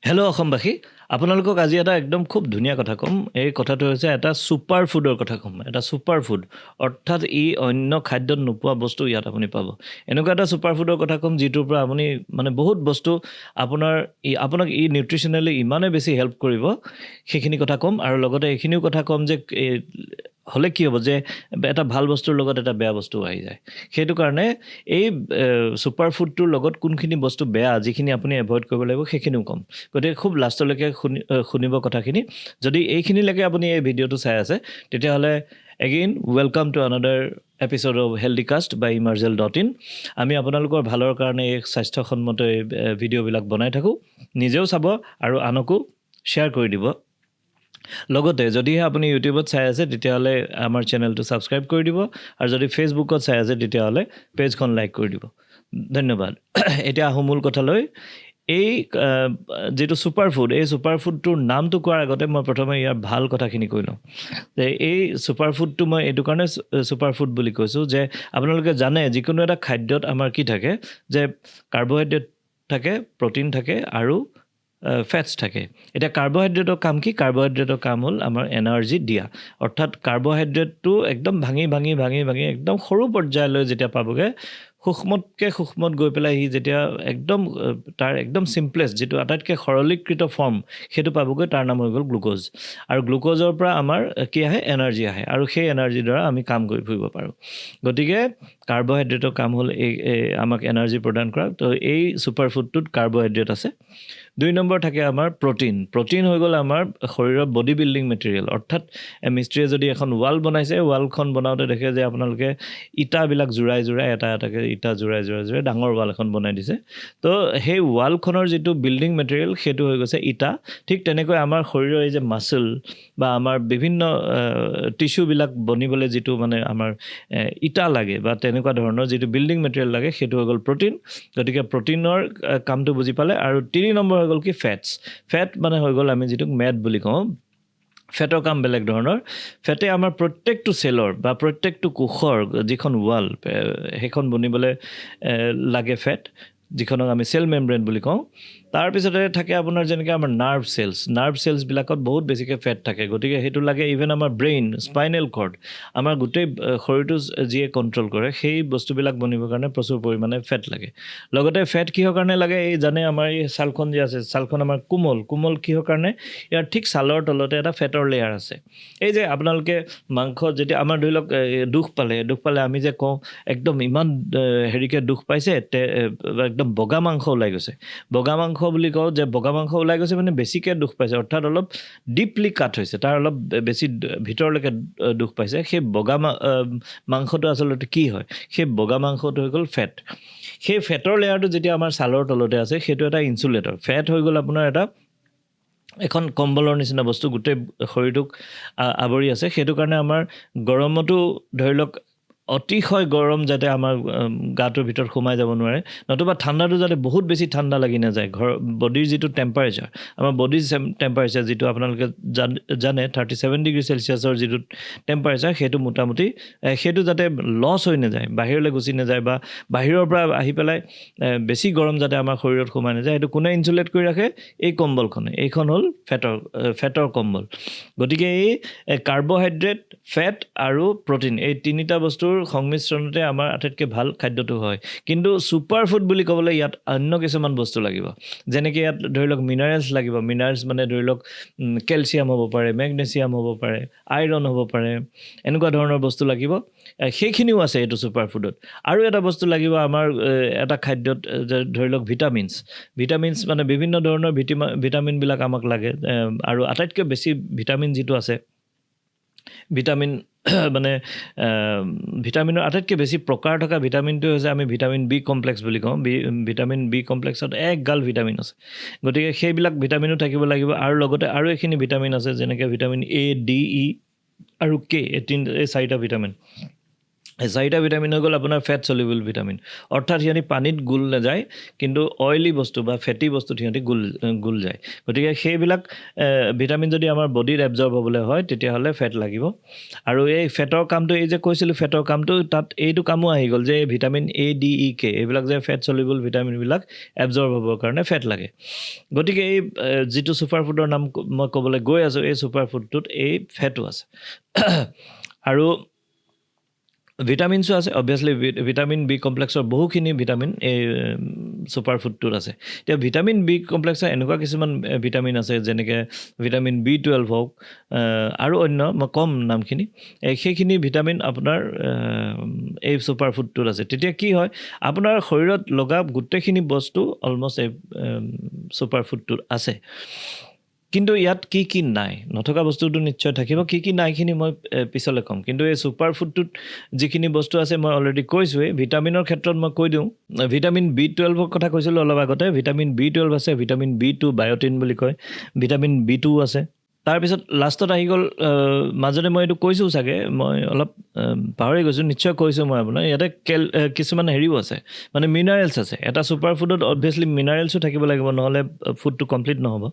Hello' অসমবাসী, আপোনালোকক আজি এটা একদম খুব ধুনীয়া কথা ক'ম। এই কথাটো হৈছে এটা ছুপাৰ ফুডৰ কথা ক'ম। এটা ছুপাৰ ফুড অৰ্থাৎ ই অন্য খাদ্যত নোপোৱা বস্তু ইয়াত আপুনি পাব। এনেকুৱা এটা ছুপাৰ ফুডৰ কথা ক'ম যিটোৰ পৰা আপুনি মানে বহুত বস্তু আপোনাক ই নিউট্ৰিশ্যনেলি ইমানেই বেছি হেল্প কৰিব, সেইখিনি কথা ক'ম। আৰু লগতে এইখিনিও কথা ক'ম যে হ'লে কি হ'ব যে এটা ভাল বস্তুৰ লগত এটা বেয়া বস্তু আহি যায়। সেইটো কাৰণে এই ছুপাৰ ফুডটোৰ লগত কোনখিনি বস্তু বেয়া, যিখিনি আপুনি এভইড কৰিব লাগিব, সেইখিনিও ক'ম। গতিকে খুব লাষ্টলৈকে শুনিব কথাখিনি। যদি এইখিনিলৈকে আপুনি এই ভিডিঅ'টো চাই আছে, তেতিয়াহ'লে again welcome to another episode of হেল্ডিকাষ্ট বাই imarzal.in। আমি আপোনালোকৰ ভালৰ কাৰণে এই স্বাস্থ্যসন্মত এই ভিডিঅ'বিলাক বনাই থাকোঁ। নিজেও চাব আৰু আনকো শ্বেয়াৰ কৰি দিব। লগতে যদিহে আপুনি ইউটিউবত চাই আছে, তেতিয়াহ'লে আমাৰ চেনেলটো ছাবস্ক্ৰাইব কৰি দিব। আৰু যদি ফেচবুকত চাই আছে, তেতিয়াহ'লে পেজখন লাইক কৰি দিব। ধন্যবাদ। এতিয়া আহোঁ মূল কথালৈ। এই যিটো ছুপাৰ ফুড, এই ছুপাৰ ফুডটোৰ নামটো কোৱাৰ আগতে মই প্ৰথমে ইয়াৰ ভাল কথাখিনি কৈ লওঁ। যে এই ছুপাৰ ফুডটো মই এইটো কাৰণে ছুপাৰ ফুড বুলি কৈছোঁ যে আপোনালোকে জানে যিকোনো এটা খাদ্যত আমাৰ কি থাকে, যে কাৰ্বহাইড্ৰেট থাকে, প্ৰ'টিন থাকে আৰু ফেটছ থাকে। এতিয়া কাৰ্বহাইড্ৰেটৰ কাম কি? কাৰ্বহাইড্ৰেটৰ কাম হ'ল আমাৰ এনাৰ্জি দিয়া। অৰ্থাৎ কাৰ্বহাইড্ৰেটটো একদম ভাঙি একদম সৰু পৰ্যায়লৈ যেতিয়া পাবগৈ, সূক্ষ্মতকৈ সূক্ষ্মত গৈ পেলাই সি যেতিয়া একদম তাৰ একদম চিম্পলেষ্ট যিটো আটাইতকৈ সৰলীকৃত ফৰ্ম, সেইটো পাবগৈ, তাৰ নাম হৈ গ'ল গ্লুক'জ। আৰু গ্লুক'জৰ পৰা আমাৰ কি আহে? এনাৰ্জি আহে। আৰু সেই এনাৰ্জিৰ দ্বাৰা আমি কাম কৰি ফুৰিব পাৰোঁ। গতিকে কাৰ্বহাইড্ৰেটৰ কাম হ'ল আমাক এনাৰ্জি প্ৰদান কৰা। তো এই ছুপাৰ ফুডটোত কাৰ্বহাইড্ৰেট আছে। 2 নম্বৰ থাকে আমাৰ প্ৰ'টিন। প্ৰ'টিন হৈ গ'ল আমাৰ শৰীৰৰ বডি বিল্ডিং মেটেৰিয়েল। অৰ্থাৎ মিস্ত্ৰীয়ে যদি এখন ৱাল বনাইছে, ৱালখন বনাওঁতে দেখে যে আপোনালোকে ইটাবিলাক জোৰাই এটা এটাকৈ ইটা জোৰাই ডাঙৰ ৱাল এখন বনাই দিছে। তো সেই ৱালখনৰ যিটো বিল্ডিং মেটেৰিয়েল, সেইটো হৈ গৈছে ইটা। ঠিক তেনেকৈ আমাৰ শৰীৰৰ এই যে মাচল বা আমাৰ বিভিন্ন টিচুবিলাক বনিবলৈ যিটো মানে আমাৰ ইটা লাগে বা তেনেকুৱা ধৰণৰ যিটো বিল্ডিং মেটেৰিয়েল লাগে, সেইটো হৈ গ'ল প্ৰ'টিন। গতিকে প্ৰ'টিনৰ কামটো বুজি পালে। আৰু 3 নম্বৰ হৈ গ'ল কি? ফেটছ। ফেট মানে হৈ গ'ল আমি যিটোক মেদ বুলি কওঁ। ফেটৰ কাম বেলেগ ধৰণৰ। ফেটে আমাৰ প্ৰত্যেকটো চেলৰ বা প্ৰত্যেকটো কোষৰ যিখন ৱাল, সেইখন বনিবলৈ লাগে ফেট, যিখনক আমি চেল মেমব্ৰেইন বুলি কওঁ। তাৰপিছতে থাকে আপোনাৰ যেনেকৈ আমাৰ নাৰ্ভ চেলছবিলাকত বহুত বেছিকৈ ফেট থাকে। গতিকে সেইটো লাগে ইভেন আমাৰ ব্ৰেইন, স্পাইনেল কৰ্ড, আমাৰ গোটেই শৰীৰটো যিয়ে কণ্ট্ৰল কৰে, সেই বস্তুবিলাক বনিবৰ কাৰণে প্ৰচুৰ পৰিমাণে ফেট লাগে। লগতে ফেট কিহৰ কাৰণে লাগে? এই জানে আমাৰ এই ছালখন যে আছে, ছালখন আমাৰ কোমল কিহৰ কাৰণে? ইয়াৰ ঠিক ছালৰ তলতে এটা ফেটৰ লেয়াৰ আছে। এই যে আপোনালোকে মাংস যেতিয়া আমাৰ ধৰি লওক দুখ পালে আমি যে কওঁ একদম ইমান হেৰিকৈ দুখ পাইছে, একদম বগা মাংস ওলাই গৈছে। বগা মাংস বুলি কওঁ যে বগা মাংস ওলাই গৈছে মানে বেছিকৈ দুখ পাইছে, অৰ্থাৎ অলপ ডিপলি কাট হৈছে, তাৰ অলপ বেছি ভিতৰলৈকে দুখ পাইছে। সেই বগা মাংসটো আচলতে কি হয়? সেই বগা মাংসটো হৈ গ'ল ফেট। সেই ফেটৰ লেয়াৰটো যেতিয়া আমাৰ ছালৰ তলতে আছে, সেইটো এটা ইনচুলেটৰ। ফেট হৈ গ'ল আপোনাৰ এখন কম্বলৰ নিচিনা বস্তু, গোটেই শৰীৰটোক আৱৰি আছে। সেইটো কাৰণে আমাৰ গৰমতো ধৰি লওক অতিশয় গৰম যাতে আমাৰ গাটোৰ ভিতৰত সোমাই যাব নোৱাৰে, নতুবা ঠাণ্ডাটো যাতে বহুত বেছি ঠাণ্ডা লাগি নাযায়। বডিৰ যিটো টেম্পাৰেচাৰ, আমাৰ বডিৰ টেম্পাৰেচাৰ যিটো আপোনালোকে জানে 37 ডিগ্ৰী চেলচিয়াছৰ যিটো টেম্পাৰেচাৰ, সেইটো মোটামুটি সেইটো যাতে লছ হৈ নাযায়, বাহিৰলৈ গুচি নাযায়, বা বাহিৰৰ পৰা আহি পেলাই বেছি গৰম যাতে আমাৰ শৰীৰত সোমাই নাযায়, সেইটো কোনে ইনচুলেট কৰি ৰাখে? এই কম্বলখনে। এইখন হ'ল ফেটৰ কম্বল। গতিকে এই কাৰ্বহাইড্ৰেট, ফেট আৰু প্ৰ'টিন, এই 3টা বস্তুৰ সংমিশ্ৰণতে আমাৰ আটাইতকৈ ভাল খাদ্যটো হয়। কিন্তু ছুপাৰ ফুড বুলি ক'বলৈ ইয়াত অন্য কিছুমান বস্তু লাগিব। যেনেকৈ ইয়াত ধৰি লওক মিনাৰেলছ লাগিব। মিনাৰেলছ মানে ধৰি লওক কেলছিয়াম হ'ব পাৰে, মেগনেছিয়াম হ'ব পাৰে, আইৰণ হ'ব পাৰে, এনেকুৱা ধৰণৰ বস্তু লাগিব। সেইখিনিও আছে এইটো ছুপাৰ ফুডত। আৰু এটা বস্তু লাগিব আমাৰ এটা খাদ্যত, ধৰি লওক ভিটামিনছ মানে বিভিন্ন ধৰণৰ ভিটামিনবিলাক আমাক লাগে। আৰু আটাইতকৈ বেছি ভিটামিন যিটো আছে, ভিটামিন মানে ভিটামিনৰ আটাইতকৈ বেছি প্ৰকাৰ থকা ভিটামিনটো হৈছে আমি ভিটামিন বি কমপ্লেক্স বুলি কওঁ। ভিটামিন বি কমপ্লেক্সত একগাল ভিটামিন আছে। গতিকে সেইবিলাক ভিটামিনো থাকিব লাগিব। আৰু লগতে আৰু এইখিনি ভিটামিন আছে, যেনেকৈ ভিটামিন এ, ডি, ই আৰু কে, এই 4টা ভিটামিন। এই চাৰিটা ভিটামিন হৈ গ'ল আপোনাৰ ফেট চলিবল ভিটামিন, অৰ্থাৎ সিহঁতি পানীত গুল নাযায়, কিন্তু অইলি বস্তু বা ফেটি বস্তুত সিহঁতি গুল যায়। গতিকে সেইবিলাক ভিটামিন যদি আমাৰ বডিত এবজৰ্ব হ'বলৈ হয় তেতিয়াহ'লে ফেট লাগিব। আৰু এই ফেটৰ কামটো, এই যে কৈছিলোঁ ফেটৰ কামটো, তাত এইটো কামো আহি গ'ল যে vitamin A, D, E, K এইবিলাক যে ফেট চলিবল ভিটামিনবিলাক এবজৰ্ব হ'বৰ কাৰণে ফেট লাগে। গতিকে এই যিটো ছুপাৰ ফুডৰ নাম মই ক'বলৈ গৈ আছোঁ, এই ছুপাৰ ফুডটোত এই ফেটো আছে। আৰু ভিটামিনছো আছে, অবভিয়াছলি ভিটামিন বি কমপ্লেক্সৰ বহুখিনি ভিটামিন এই ছুপাৰ ফুডটোত আছে। এতিয়া ভিটামিন বি কমপ্লেক্সৰ এনেকুৱা কিছুমান ভিটামিন আছে, যেনেকৈ ভিটামিন B12 হওক আৰু অন্য, মই কম নামখিনি, সেইখিনি ভিটামিন আপোনাৰ এই ছুপাৰ ফুডটোত আছে। তেতিয়া কি হয়, আপোনাৰ শৰীৰত লগা গোটেইখিনি বস্তু অলমষ্ট এই ছুপাৰ ফুডটোত আছে। কিন্তু ইয়াত কি কি নাই, নথকা বস্তুটো নিশ্চয় থাকিব, কি কি নাইখিনি মই পিছলৈ ক'ম। কিন্তু এই ছুপাৰ ফুডটোত যিখিনি বস্তু আছে মই অলৰেডি কৈছোঁৱেই। ভিটামিনৰ ক্ষেত্ৰত মই কৈ দিওঁ, ভিটামিন B12ৰ কথা কৈছিলোঁ অলপ আগতে। ভিটামিন B12 আছে, ভিটামিন B2 বায়'টিন বুলি কয়, ভিটামিন B2 আছে। তাৰপিছত লাষ্টত আহি গ'ল, মাজতে মই এইটো কৈছোঁ চাগে, মই অলপ পাহৰি গৈছোঁ, নিশ্চয় কৈছোঁ মই আপোনাৰ, ইয়াতে কিছুমান হেৰিও আছে, মানে মিনাৰেলছ আছে। এটা ছুপাৰ ফুডত অবভিয়াছলি মিনাৰেলছো থাকিব লাগিব, নহ'লে ফুডটো কমপ্লিট নহ'ব।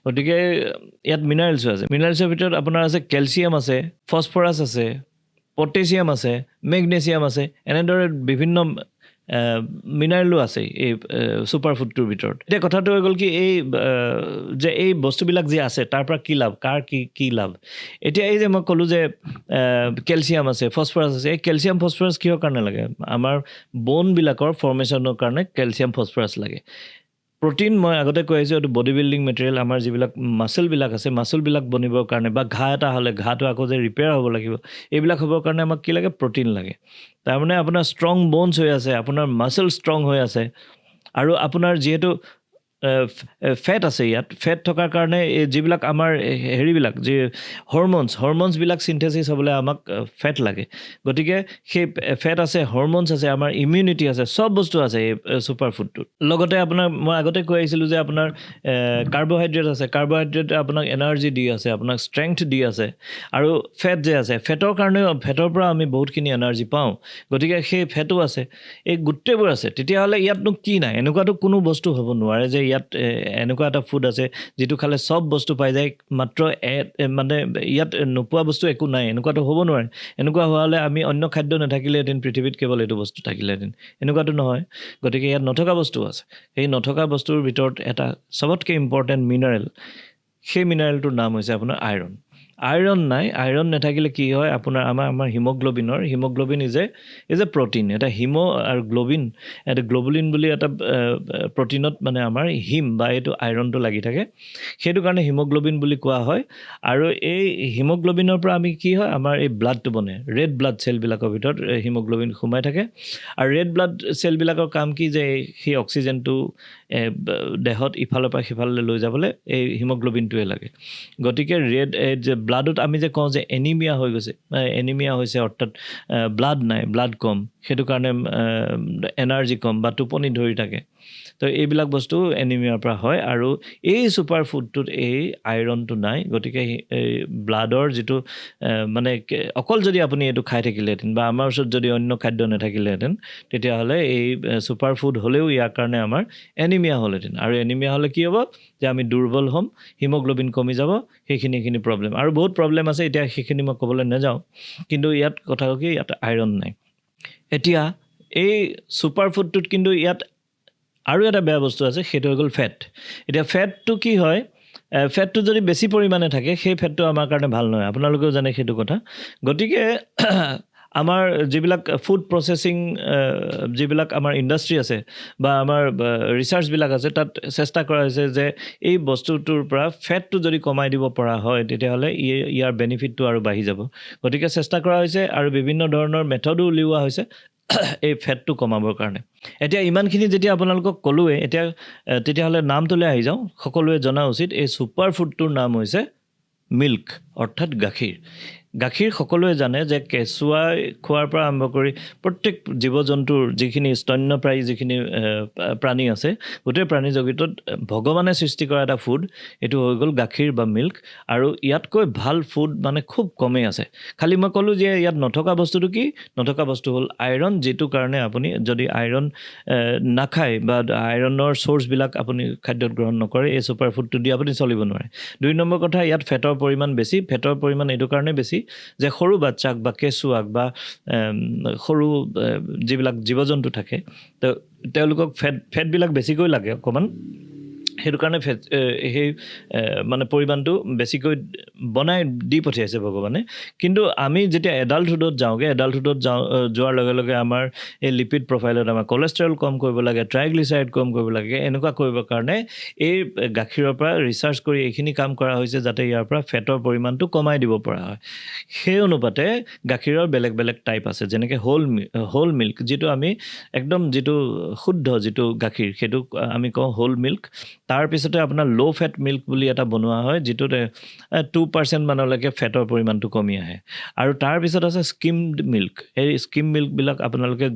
গতিকে ইয়াত মিনাৰেলছো আছে। মিনাৰেলছৰ ভিতৰত আপোনাৰ আছে কেলছিয়াম আছে, ফছফৰাছ আছে, পটেছিয়াম আছে, মেগনেছিয়াম আছে, এনেদৰে বিভিন্ন মিনাৰেলো আছে এই ছুপাৰ ফুডটোৰ ভিতৰত। এতিয়া কথাটো হৈ গ'ল কি, যে এই বস্তুবিলাক যে আছে তাৰ পৰা কি লাভ, কাৰ কি লাভ। এতিয়া এই যে মই ক'লোঁ যে কেলছিয়াম আছে, ফছফৰাছ আছে, এই কেলছিয়াম ফছফৰাছ কিহৰ কাৰণে লাগে? আমাৰ ব'নবিলাকৰ ফৰ্মেশ্যনৰ কাৰণে কেলছিয়াম ফছফৰাছ লাগে। প্ৰ'টিন মই আগতে কৈ আহিছোঁ, এইটো বডি বিল্ডিং মেটেৰিয়েল। আমাৰ যিবিলাক মাচলবিলাক আছে, মাচলবিলাক বনিবৰ কাৰণে, বা ঘাঁ এটা হ'লে ঘাঁটো আকৌ যে ৰিপেয়াৰ হ'ব লাগিব, এইবিলাক হ'বৰ কাৰণে আমাক কি লাগে? প্ৰ'টিন লাগে। তাৰমানে আপোনাৰ ষ্ট্ৰং ব'নছ হৈ আছে, আপোনাৰ মাচল ষ্ট্ৰং হৈ আছে, আৰু আপোনাৰ যিহেতু ফেট আছে ইয়াত, ফেট থকাৰ কাৰণে এই যিবিলাক আমাৰ হেৰিবিলাক, যি হৰম'নছবিলাক চিন্থেচিছ হ'বলৈ আমাক ফেট লাগে। গতিকে সেই ফেট আছে, হৰম'নছ আছে, আমাৰ ইমিউনিটি আছে, চব বস্তু আছে এই ছুপাৰ ফুডটোত। লগতে আপোনাৰ মই আগতে কৈ আহিছিলোঁ যে আপোনাৰ কাৰ্বহাইড্ৰেট আছে, কাৰ্বহাইড্ৰেটে আপোনাক এনাৰ্জি দি আছে, আপোনাক ষ্ট্ৰেংথ দি আছে। আৰু ফেট যে আছে, ফেটৰ কাৰণেও, ফেটৰ পৰা আমি বহুতখিনি এনাৰ্জি পাওঁ। গতিকে সেই ফেটো আছে, এই গোটেইবোৰ আছে। তেতিয়াহ'লে ইয়াতনো কি নাই? এনেকুৱাতো কোনো বস্তু হ'ব নোৱাৰে যে ইয়াত এনেকুৱা এটা ফুড আছে যিটো খালে চব বস্তু পাই যায়, মাত্ৰ মানে ইয়াত নোপোৱা বস্তু একো নাই, এনেকুৱাতো হ'ব নোৱাৰে। এনেকুৱা হোৱা হ'লে আমি অন্য খাদ্য নাথাকিলেহেঁতেন, পৃথিৱীত কেৱল এইটো বস্তু থাকিলেহেঁতেন। এনেকুৱাতো নহয়। গতিকে ইয়াত নথকা বস্তু আছে। সেই নথকা বস্তুৰ ভিতৰত এটা চবতকৈ ইম্পৰ্টেণ্ট মিনাৰেল, সেই মিনাৰেলটোৰ নাম হৈছে আপোনাৰ আইৰণ। আইৰণ নাই, আইৰণ নাথাকিলে কি হয়, আপোনাৰ আমাৰ হিমগ্ল'বিন ইজ এ প্ৰ'টিন। এটা আৰু গ্ল'বিন, এটা গ্ল'বুলিন বুলি এটা প্ৰ'টিনত মানে আমাৰ হিম বা এইটো আইৰণটো লাগি থাকে, সেইটো কাৰণে হিমগ্ল'বিন বুলি কোৱা হয়। আৰু এই হিমগ্ল'বিনৰ পৰা আমি কি হয়, আমাৰ এই ব্লাডটো বনে, ৰেড ব্লাড চেলবিলাকৰ ভিতৰত হিমগ্ল'বিন সোমাই থাকে। আৰু ৰেড ব্লাড চেলবিলাকৰ কাম কি, যে সেই অক্সিজেনটো দেহত ইফালৰ পৰা সিফাললৈ লৈ যাবলৈ এই হিমগ্ল'বিনটোৱে লাগে। গতিকে যে ব্লাডত আমি যে কওঁ যে এনিমিয়া হৈ গৈছে, এনিমিয়া হৈছে অৰ্থাৎ ব্লাড নাই, ব্লাড কম, সেইটো কাৰণে এনাৰ্জি কম বা টোপনি ধৰি থাকে। তো এইবিলাক বস্তু এনিমিয়াৰ পৰা হয়। আৰু এই ছুপাৰ ফুডটোত এই আইৰণটো নাই। গতিকে এই ব্লাডৰ যিটো মানে অকল যদি আপুনি এইটো খাই থাকিলেহেঁতেন, বা আমাৰ ওচৰত যদি অন্য খাদ্য নাথাকিলেহেঁতেন, তেতিয়াহ'লে এই ছুপাৰ ফুড হ'লেও ইয়াৰ কাৰণে আমাৰ এনিমিয়া হ'লহেঁতেন। আৰু এনিমিয়া হ'লে কি হ'ব, যে আমি দুৰ্বল হ'ম, হিমগ্ল'বিন কমি যাব, সেইখিনি প্ৰব্লেম। আৰু বহুত প্ৰব্লেম আছে, এতিয়া সেইখিনি মই ক'বলৈ নাযাওঁ। কিন্তু ইয়াত কথা হ'ল কি, ইয়াত আইৰণ নাই। এতিয়া এই ছুপাৰ ফুডটোত কিন্তু ইয়াত আৰু এটা বেয়া বস্তু আছে, সেইটো হৈ গ'ল ফেট। এতিয়া ফেটটো কি হয়, ফেটটো যদি বেছি পৰিমাণে থাকে, সেই ফেটটো আমাৰ কাৰণে ভাল নহয়, আপোনালোকেও জানে সেইটো কথা। গতিকে আমাৰ যিবিলাক ফুড প্ৰচেছিং, যিবিলাক আমাৰ ইণ্ডাষ্ট্ৰি আছে বা আমাৰ ৰিচাৰ্চবিলাক আছে, তাত চেষ্টা কৰা হৈছে যে এই বস্তুটোৰ পৰা ফেটটো যদি কমাই দিব পৰা হয়, তেতিয়াহ'লে ইয়াৰ বেনিফিটটো আৰু বাঢ়ি যাব। গতিকে চেষ্টা কৰা হৈছে, আৰু বিভিন্ন ধৰণৰ মেথডো উলিওৱা হৈছে এই ফেটটো কমাবৰ কাৰণে। এতিয়া ইমানখিনি যেতিয়া আপোনালোকক ক'লোৱে, তেতিয়াহ'লে নামটোলৈ আহি যাওঁ। সকলোৱে জনা উচিত, এই ছুপাৰ ফুডটোৰ নাম হৈছে মিল্ক, অৰ্থাৎ গাখীৰ। গাখীৰ সকলোৱে জানে যে কেঁচুৱা খোৱাৰ পৰা আৰম্ভ কৰি প্ৰত্যেক জীৱ জন্তুৰ যিখিনি স্তন্যপ্ৰায়ী যিখিনি প্ৰাণী আছে গোটেই প্ৰাণী জগতত ভগৱানে সৃষ্টি কৰা এটা ফুড এইটো হৈ গ'ল গাখীৰ বা মিল্ক আৰু ইয়াতকৈ ভাল ফুড মানে খুব কমেই আছে খালি মই ক'লোঁ যে ইয়াত নথকা বস্তুটো কি নথকা বস্তু হ'ল আইৰণ যিটো কাৰণে আপুনি যদি আইৰণ নাখায় বা আইৰণৰ চ'ৰ্চবিলাক আপুনি খাদ্যত গ্ৰহণ নকৰে এই ছুপাৰ ফুডটো দি আপুনি চলিব নোৱাৰে 2 নম্বৰ কথা ইয়াত ফেটৰ পৰিমাণ বেছি ফেটৰ পৰিমাণ এইটো কাৰণে বেছি যে সৰু বাচ্চাক বা কেঁচুৱাক বা সৰু যিবিলাক জীৱ জন্তু থাকে তো তেওঁলোকক ফেটবিলাক বেছিকৈ লাগে অকণমান সেইটো কাৰণে সেই মানে পৰিমাণটো বেছিকৈ বনাই দি পঠিয়াইছে ভগৱানে কিন্তু আমি যেতিয়া এডাল্টহুডত যাওঁগৈ এডাল্টহুডত যোৱাৰ লগে লগে আমাৰ এই লিপিড প্ৰফাইলত আমাৰ কলেষ্ট্ৰল কম কৰিব লাগে ট্ৰাইগ্লিচাৰাইড কম কৰিব লাগে এনেকুৱা কৰিবৰ কাৰণে এই গাখীৰৰ পৰা ৰিচাৰ্চ কৰি এইখিনি কাম কৰা হৈছে যাতে ইয়াৰ পৰা ফেটৰ পৰিমাণটো কমাই দিব পৰা হয় সেই অনুপাতে গাখীৰৰ বেলেগ বেলেগ টাইপ আছে যেনেকৈ হোল মিল্ক যিটো আমি একদম যিটো শুদ্ধ যিটো গাখীৰ সেইটো আমি কওঁ হোল মিল্ক তাৰপিছতে আপোনাৰ ল' ফেট মিল্ক বুলি এটা বনোৱা হয় যিটোত 2% মানলৈকে ফেটৰ পৰিমাণটো কমি আহে আৰু তাৰপিছত আছে স্কিমড মিল্ক এই স্কিম মিল্কবিলাক আপোনালোকে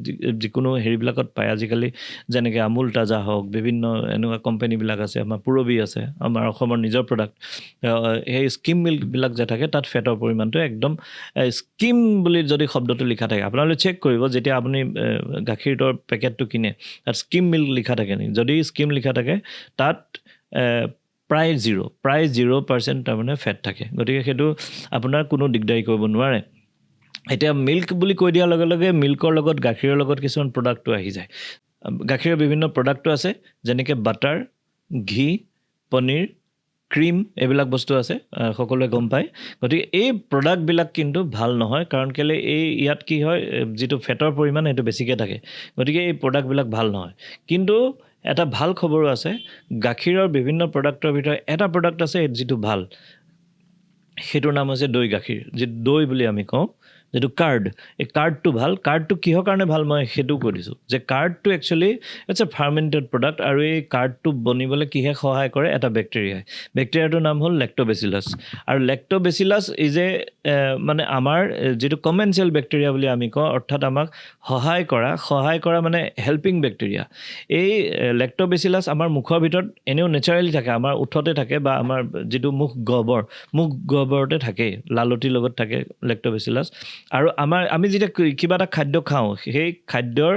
যিকোনো হেৰিবিলাকত পায় আজিকালি যেনেকৈ আমুল তাজা হওক বিভিন্ন এনেকুৱা কোম্পানীবিলাক আছে আমাৰ পুৰবী আছে আমাৰ অসমৰ নিজৰ প্ৰডাক্ট সেই স্কিম মিল্কবিলাক যে থাকে তাত ফেটৰ পৰিমাণটো একদম স্কিম বুলি যদি শব্দটো লিখা থাকে আপোনালোকে চেক কৰিব যেতিয়া আপুনি গাখীৰৰ পেকেটটো কিনে তাত স্কিম মিল্ক লিখা থাকে নেকি যদি স্কিম লিখা থাকে তাত প্ৰায় 0% তাৰমানে ফেট থাকে গতিকে সেইটো আপোনাৰ কোনো দিগদাৰী কৰিব নোৱাৰে এতিয়া মিল্ক বুলি কৈ দিয়াৰ লগে লগে মিল্কৰ লগত গাখীৰৰ লগত কিছুমান প্ৰডাক্টটো আহি যায় গাখীৰৰ বিভিন্ন প্ৰডাক্টটো আছে যেনেকৈ বাটাৰ ঘি পনীৰ ক্ৰীম এইবিলাক বস্তু আছে সকলোৱে গম পায় গতিকে এই প্ৰডাক্টবিলাক কিন্তু ভাল নহয় কাৰণ কেলৈ এই ইয়াত কি হয় যিটো ফেটৰ পৰিমাণ সেইটো বেছিকৈ থাকে গতিকে এই প্ৰডাক্টবিলাক ভাল নহয় কিন্তু এটা ভাল খবৰো আছে গাখীৰৰ বিভিন্ন প্ৰডাক্টৰ ভিতৰত এটা প্ৰডাক্ট আছে যিটো ভাল সেইটোৰ নাম হৈছে দৈ গাখীৰ যিটো দৈ বুলি আমি কওঁ যিটো কাৰ্ড এই কাৰ্ডটো ভাল কাৰ্ডটো কিহৰ কাৰণে ভাল মই সেইটো কৈ দিছোঁ যে কাৰ্ডটো actually it's a fermented product আৰু এই কাৰ্ডটো বনিবলৈ কিহে সহায় কৰে এটা বেক্টেৰিয়াটোৰ নাম হ'ল লেক্ট'বেচিলাছ আৰু লেক্ট'বেচিলাছ ইজ এ মানে আমাৰ যিটো কমেনচিয়েল বেক্টেৰিয়া বুলি আমি কওঁ অৰ্থাৎ আমাক সহায় কৰা মানে হেল্পিং বেক্টেৰিয়া এই লেক্ট'বেচিলাছ আমাৰ মুখৰ ভিতৰত এনেও নেচাৰেলি থাকে আমাৰ ওঠতে থাকে বা আমাৰ যিটো মুখ গহ্বৰতে থাকে লালটিৰ লগত থাকে লেক্ট'বেচিলাছ আৰু আমি যেতিয়া কিবা এটা খাদ্য খাওঁ সেই খাদ্যৰ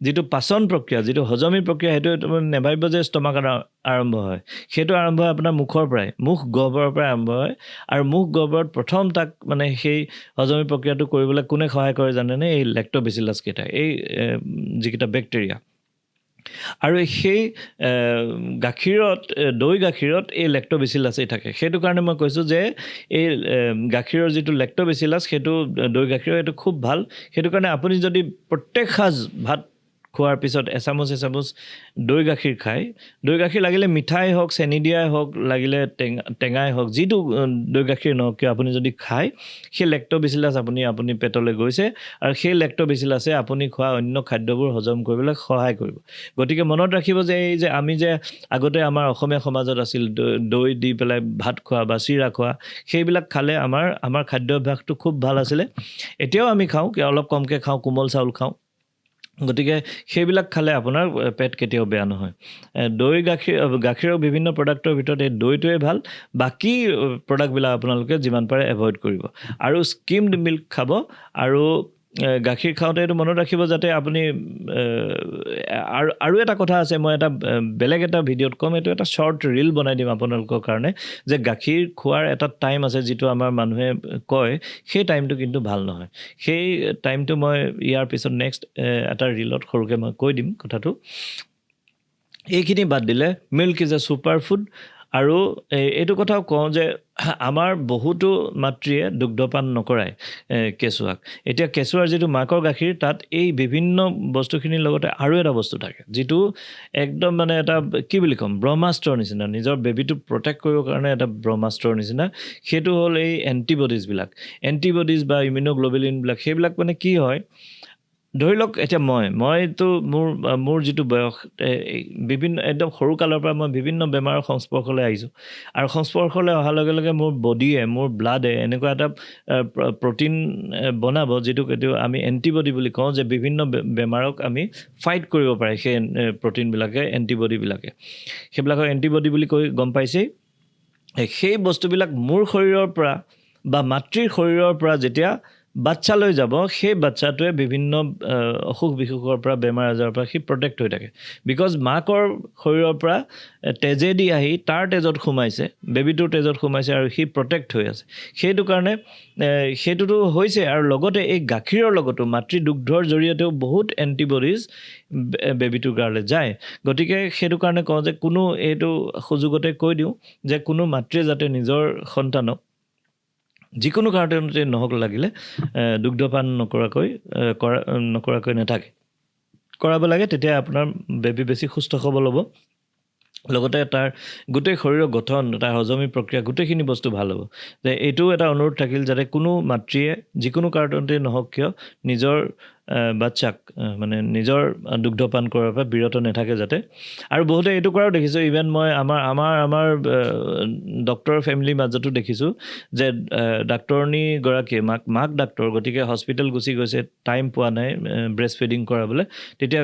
যিটো পাচন প্ৰক্ৰিয়া যিটো হজমি প্ৰক্ৰিয়া সেইটো নেভাবিব যে ষ্টমাকত আৰম্ভ হয় সেইটো আৰম্ভ হয় আপোনাৰ মুখৰ পৰাই মুখ গহ্বৰৰ পৰাই আৰম্ভ হয় আৰু মুখ গহ্বৰত প্ৰথম তাক মানে সেই হজমি প্ৰক্ৰিয়াটো কৰিবলৈ কোনে সহায় কৰে জানেনে এই লেক্ট'বেচিলাছ কেইটা এই যিকেইটা বেক্টেৰিয়া আৰু সেই দৈ গাখীৰত এই লেক্ট'বেচিলাছেই থাকে সেইটো কাৰণে মই কৈছোঁ যে এই গাখীৰৰ যিটো লেক্ট'বেচিলাছ সেইটো দৈ গাখীৰৰ এইটো খুব ভাল সেইটো কাৰণে আপুনি যদি প্ৰত্যেক সাঁজ ভাত খোৱাৰ পিছত এচামুচ দৈ গাখীৰ খায় দৈ গাখীৰ লাগিলে মিঠাই হওক চেনি দিয়াই হওক লাগিলে টেঙাই হওক যিটো দৈ গাখীৰ নহওক কিয় আপুনি যদি খায় সেই লেক্ট'বেচিলাছ আপুনি পেটলৈ গৈছে আৰু সেই লেক্ট'বেচিলাছে আপুনি খোৱা অন্য খাদ্যবোৰ হজম কৰিবলৈ সহায় কৰিব গতিকে মনত ৰাখিব যে এই যে আমি যে আগতে আমাৰ অসমীয়া সমাজত আছিল দৈ দি পেলাই ভাত খোৱা বা চিৰা খোৱা সেইবিলাক খালে আমাৰ খাদ্যাভ্যাসটো খুব ভাল আছিলে এতিয়াও আমি খাওঁ অলপ কমকৈ খাওঁ কোমল চাউল খাওঁ গতিকে সেইবিলাক খালে আপোনাৰ পেট কেতিয়াও বেয়া নহয় গাখীৰৰ বিভিন্ন প্ৰডাক্টৰ ভিতৰত এই দৈটোৱে ভাল বাকী প্ৰডাক্টবিলাক আপোনালোকে যিমান পাৰে এভইড কৰিব আৰু স্কিমড মিল্ক খাব আৰু গাখীৰ খাওঁতে এইটো মনত ৰাখিব যাতে আপুনি আৰু এটা কথা আছে মই এটা বেলেগ এটা ভিডিঅ'ত ক'ম এইটো এটা শ্বৰ্ট ৰীল বনাই দিম আপোনালোকৰ কাৰণে যে গাখীৰ খোৱাৰ এটা টাইম আছে যিটো আমাৰ মানুহে কয় সেই টাইমটো কিন্তু ভাল নহয় সেই টাইমটো মই ইয়াৰ পিছত নেক্সট এটা ৰীলত সৰুকৈ মই কৈ দিম কথাটো এইখিনি বাদ দিলে milk is a super food আৰু এইটো কথাও কওঁ যে আমাৰ বহুতো মাতৃয়ে দুগ্ধপান নকৰায় কেঁচুৱাক এতিয়া কেঁচুৱাৰ যিটো মাকৰ গাখীৰ তাত এই বিভিন্ন বস্তুখিনিৰ লগতে আৰু এটা বস্তু থাকে যিটো একদম মানে এটা কি বুলি ক'ম ব্ৰহ্মাস্ত্ৰৰ নিচিনা নিজৰ বেবীটোক প্ৰটেক্ট কৰিবৰ কাৰণে এটা ব্ৰহ্মাস্ত্ৰৰ নিচিনা সেইটো হ'ল এই এণ্টিবডিজবিলাক বা ইমিউনোগ্ল'বুলিনবিলাক সেইবিলাক মানে কি হয় ধৰি লওক এতিয়া মইতো মোৰ যিটো বয়স বিভিন্ন একদম সৰু কালৰ পৰা মই বিভিন্ন বেমাৰৰ সংস্পৰ্শলৈ আহিছোঁ আৰু সংস্পৰ্শলৈ অহাৰ লগে লগে মোৰ বডিয়ে মোৰ ব্লাডে এনেকুৱা এটা প্ৰটিন বনাব যিটোক এইটো আমি এণ্টিবডি বুলি কওঁ যে বিভিন্ন বেমাৰক আমি ফাইট কৰিব পাৰে সেই প্ৰটিনবিলাকে এণ্টিবডিবিলাকে সেইবিলাকক এণ্টিবডি বুলি কৈ গম পাইছেই সেই বস্তুবিলাক মোৰ শৰীৰৰ পৰা বা মাতৃৰ শৰীৰৰ পৰা যেতিয়া বাচ্চালৈ যাব সেই বাচ্চাটোৱে বিভিন্ন অসুখ বিসুখৰ পৰা বেমাৰ আজাৰৰ পৰা সি প্ৰটেক্ট হৈ থাকে বিকজ মাকৰ শৰীৰৰ পৰা তেজেদি আহি তাৰ তেজত সোমাইছে বেবীটোৰ তেজত সোমাইছে আৰু সি প্ৰটেক্ট হৈ আছে সেইটো কাৰণে সেইটোতো হৈছে আৰু লগতে এই গাখীৰৰ লগতো মাতৃ দুগ্ধৰ জৰিয়তেও বহুত এণ্টিবডিজ বেবীটোৰ গালৈ যায় গতিকে সেইটো কাৰণে কওঁ যে কোনো এইটো সুযোগতে কৈ দিওঁ যে কোনো মাতৃয়ে যাতে নিজৰ সন্তানক যিকোনো কাৰণতে নহওক লাগিলে দুগ্ধপান নকৰাকৈ নাথাকে কৰাব লাগে তেতিয়া আপোনাৰ বেবী বেছি সুস্থ সবল হ'ব লগতে তাৰ গোটেই শৰীৰৰ গঠন তাৰ হজমী প্ৰক্ৰিয়া গোটেইখিনি বস্তু ভাল হ'ব যে এইটোও এটা অনুৰোধ থাকিল যাতে কোনো মাতৃয়ে যিকোনো কাৰণতে নহওক কিয় নিজৰ বাচ্চাক মানে নিজৰ দুগ্ধপান কৰাৰ পৰা বিৰত নাথাকে যাতে আৰু বহুতে এইটো কৰাও দেখিছোঁ ইভেন মই আমাৰ ডক্টৰৰ ফেমিলিৰ মাজতো দেখিছোঁ যে ডাক্তৰণীগৰাকীয়ে মাক ডাক্তৰ গতিকে হস্পিটেল গুচি গৈছে টাইম পোৱা নাই ব্ৰেষ্ট ফিডিং কৰাবলৈ তেতিয়া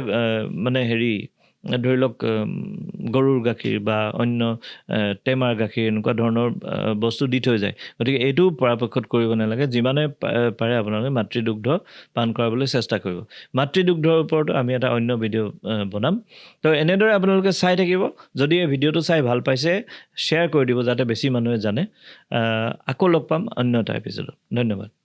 মানে ধৰি লওক গৰুৰ গাখীৰ বা অন্য টেমাৰ গাখীৰ এনেকুৱা ধৰণৰ বস্তু দি থৈ যায় গতিকে এইটো পৰাপক্ষত কৰিব নালাগে যিমানে পাৰে আপোনালোকে মাতৃদুগ্ধ পান কৰাবলৈ চেষ্টা কৰিব মাতৃদুগ্ধৰ ওপৰতো আমি এটা অন্য ভিডিঅ' বনাম তো এনেদৰে আপোনালোকে চাই থাকিব যদি এই ভিডিঅ'টো চাই ভাল পাইছে শ্বেয়াৰ কৰি দিব যাতে বেছি মানুহে জানে আকৌ লগ পাম অন্য এটা এপিছডত ধন্যবাদ